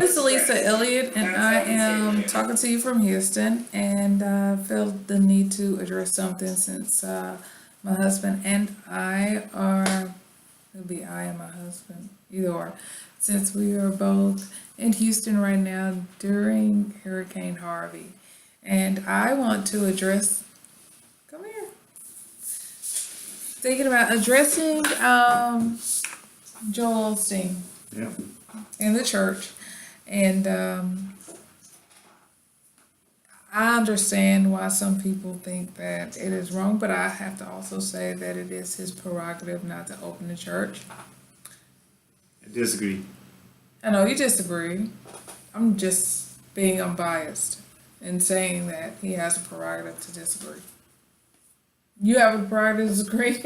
This is Lisa Elliott, and I am talking to you from Houston. And felt the need to address something since my husband and I are, it'll be I and my husband, either or, since we are both in Houston right now during Hurricane Harvey. And I want to address, come here, thinking about addressing Joel Osteen Yeah. in the church. And I understand why some people think that it is wrong, but I have to also say that it is his prerogative not to open the church. I disagree. I know you disagree. I'm just being unbiased in saying that he has a prerogative to disagree. You have a prerogative to disagree.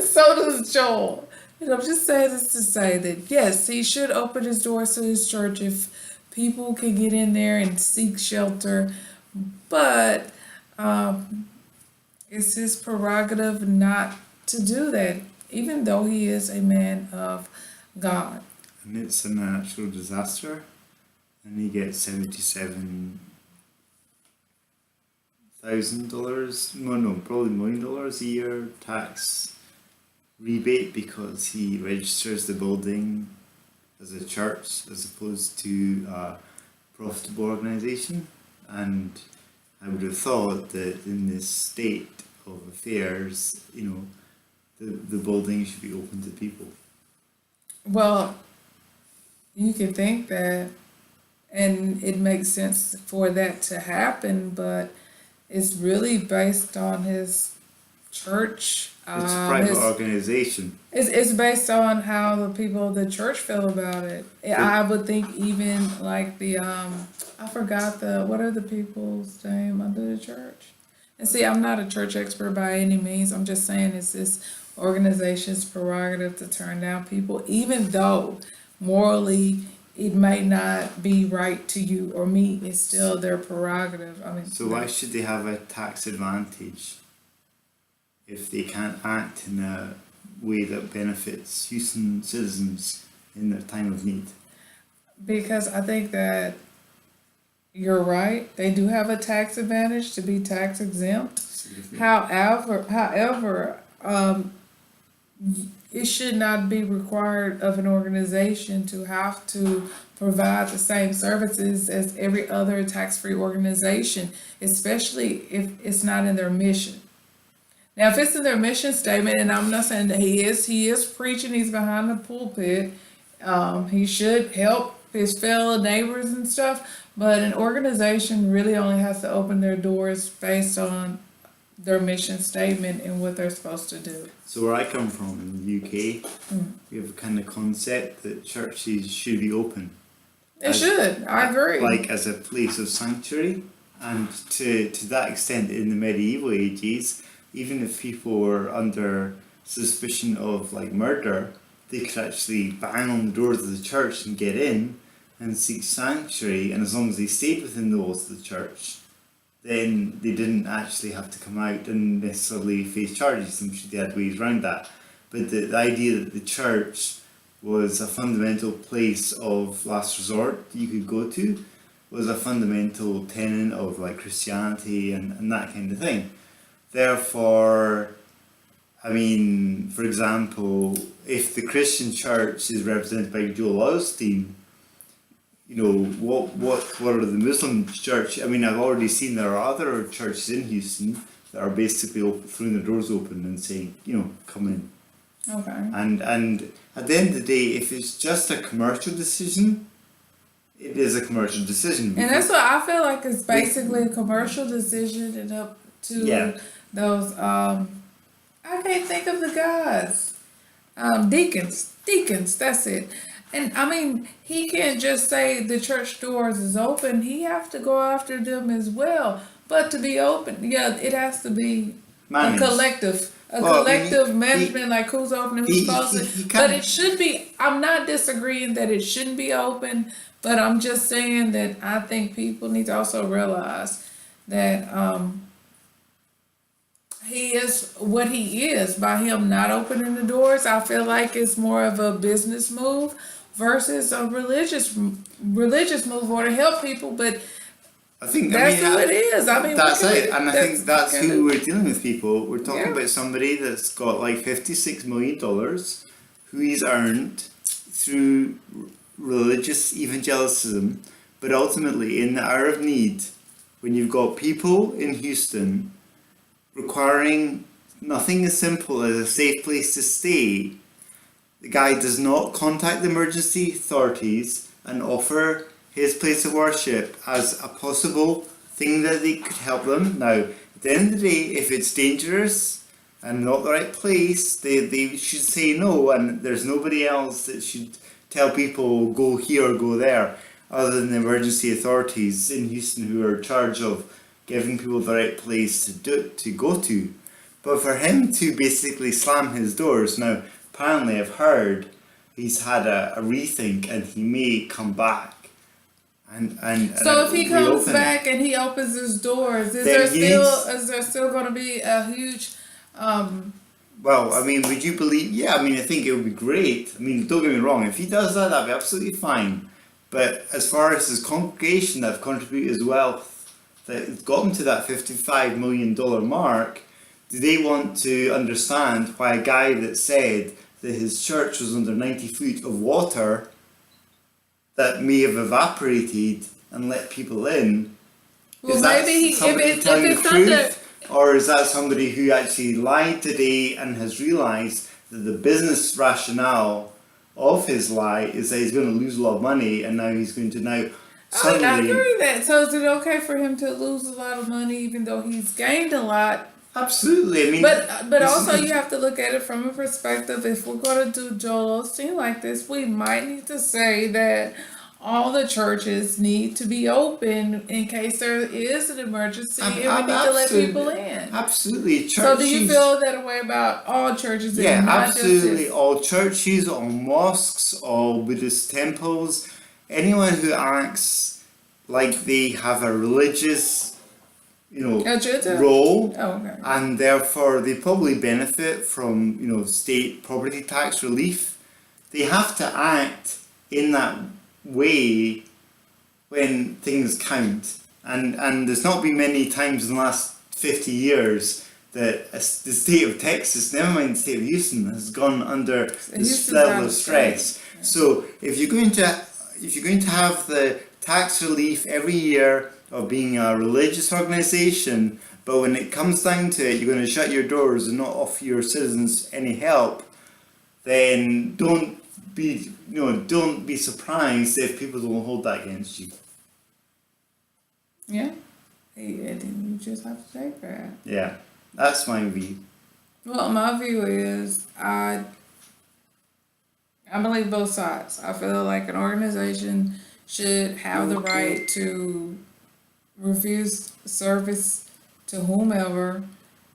So does Joel. And I'm just saying this to say that yes, he should open his doors to his church if people can get in there and seek shelter. But it's his prerogative not to do that, even though he is a man of God. And it's a natural disaster, and he gets $77,000. No, probably $1 million a year tax rebate because he registers the building as a church as opposed to a profitable organisation. And I would have thought that in this state of affairs, the building should be open to people. Well, you can think that, and it makes sense for that to happen, but it's really based on his church. It's a private organisation. It's based on how the people of the church feel about it. I would think even like the I forgot what are the people's name under the church? And see, I'm not a church expert by any means. I'm just saying it's this organization's prerogative to turn down people, even though morally it may not be right to you or me. It's still their prerogative. I mean, So why should they have a tax advantage if they can't act in a way that benefits Houston citizens in their time of need? because I think that you're right. They do have a tax advantage to be tax exempt. However, it should not be required of an organization to have to provide the same services as every other tax-free organization, especially if it's not in their mission. Now, if it's in their mission statement, and I'm not saying that he is preaching, he's behind the pulpit, he should help his fellow neighbors and stuff, but an organization really only has to open their doors based on their mission statement and what they're supposed to do. So where I come from in the UK, we have a kind of concept that churches should be open. It should, I agree. Like as a place of sanctuary. And to that extent in the medieval ages, even if people were under suspicion of like murder, they could actually bang on the doors of the church and get in and seek sanctuary, and as long as they stayed within the walls of the church, then they didn't actually have to come out and necessarily face charges. I'm sure they had ways around that. But the idea that the church was a fundamental place of last resort that you could go to was a fundamental tenet of like Christianity and that kind of thing. Therefore, I mean, for example, if the Christian church is represented by Joel Osteen, what are the Muslim church? I mean, I've already seen there are other churches in Houston that are basically throwing their doors open and saying, come in. Okay. And at the end of the day, if it's just a commercial decision, it is a commercial decision. And that's what I feel like is basically a commercial decision, and up to those I can't think of the guys. Deacons, that's it. And I mean, he can't just say the church doors is open. He have to go after them as well. But to be open, it has to be Managed. a collective management, like who's open and who's closed. But it should be. I'm not disagreeing that it shouldn't be open, but I'm just saying that I think people need to also realize that he is what he is. By him not opening the doors, I feel like it's more of a business move versus a religious move or to help people, but I think that's who it is. I mean, that's what can it, we- and I think that's can who we- we're dealing with. People, we're talking Yeah. about somebody that's got like $56 million, who he's earned through religious evangelicalism, but ultimately in the hour of need, when you've got people in Houston requiring nothing as simple as a safe place to stay, the guy does not contact the emergency authorities and offer his place of worship as a possible thing that they could help them. Now, at the end of the day, if it's dangerous and not the right place, they should say no, and there's nobody else that should tell people go here or go there other than the emergency authorities in Houston, who are in charge of giving people the right place to go to. But for him to basically slam his doors, now apparently I've heard he's had a rethink and he may come back. So if he comes reopen it. back and he opens his doors, Then is there still going to be a huge? Well, I mean, would you believe? Yeah, I mean, I think it would be great. I mean, don't get me wrong. If he does that, that'd be absolutely fine. But as far as his congregation that have contributed his wealth, that got him to that $55 million mark, do they want to understand why a guy that said that his church was under 90 feet of water that may have evaporated and let people in? Well, Is that maybe somebody if telling it's the under. truth? Or is that somebody who actually lied today and has realised that the business rationale of his lie is that he's going to lose a lot of money, and now he's going to I suddenly... agree with that. So is it okay for him to lose a lot of money even though he's gained a lot? Absolutely, I mean... But also you have to look at it from a perspective. If we're going to do Joel Osteen like this, we might need to say that all the churches need to be open in case there is an emergency and we need to let people in. Absolutely, churches... So do you feel that way about all churches? Yeah, and not absolutely. Just All churches, all mosques, all Buddhist temples, anyone who acts like they have a religious, role, Oh, okay. and therefore they probably benefit from, state property tax relief. They have to act in that way when things count. And there's not been many times in the last 50 years that the state of Texas, never mind the state of Houston, has gone under this level of stress. Yeah. So if you're going to have the tax relief every year of being a religious organisation, but when it comes down to it, you're going to shut your doors and not offer your citizens any help, then don't be surprised if people don't hold that against you. Yeah. And you just have to take that. Yeah, that's my view. Well, my view is I believe both sides. I feel like an organization should have the right to refuse service to whomever,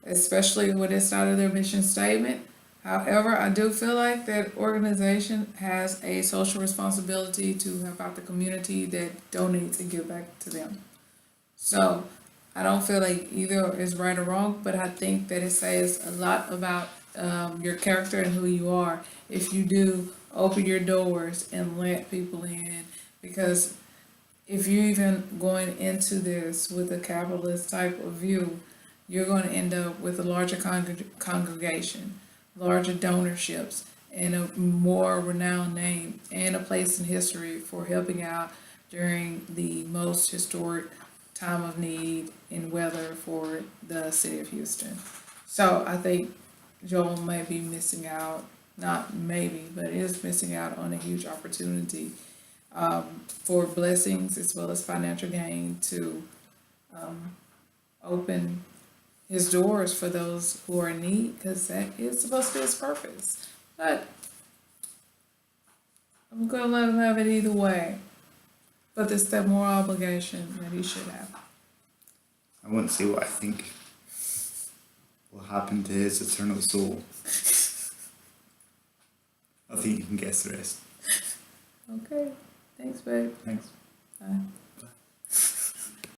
especially when it's not in their mission statement. However, I do feel like that organization has a social responsibility to help out the community that donates and give back to them. So I don't feel like either is right or wrong, but I think that it says a lot about your character and who you are if you do open your doors and let people in. Because if you're even going into this with a capitalist type of view, you're going to end up with a larger congregation, larger donorships, and a more renowned name and a place in history for helping out during the most historic time of need in weather for the city of Houston. So I think Joel may be missing out, not maybe, but is missing out on a huge opportunity for blessings as well as financial gain to open his doors for those who are in need, because that is supposed to be his purpose. But I'm going to let him have it either way. But there's that moral obligation that he should have. I won't say what I think will happen to his eternal soul. I think you can guess the rest. Okay. Thanks, babe. Thanks. Bye.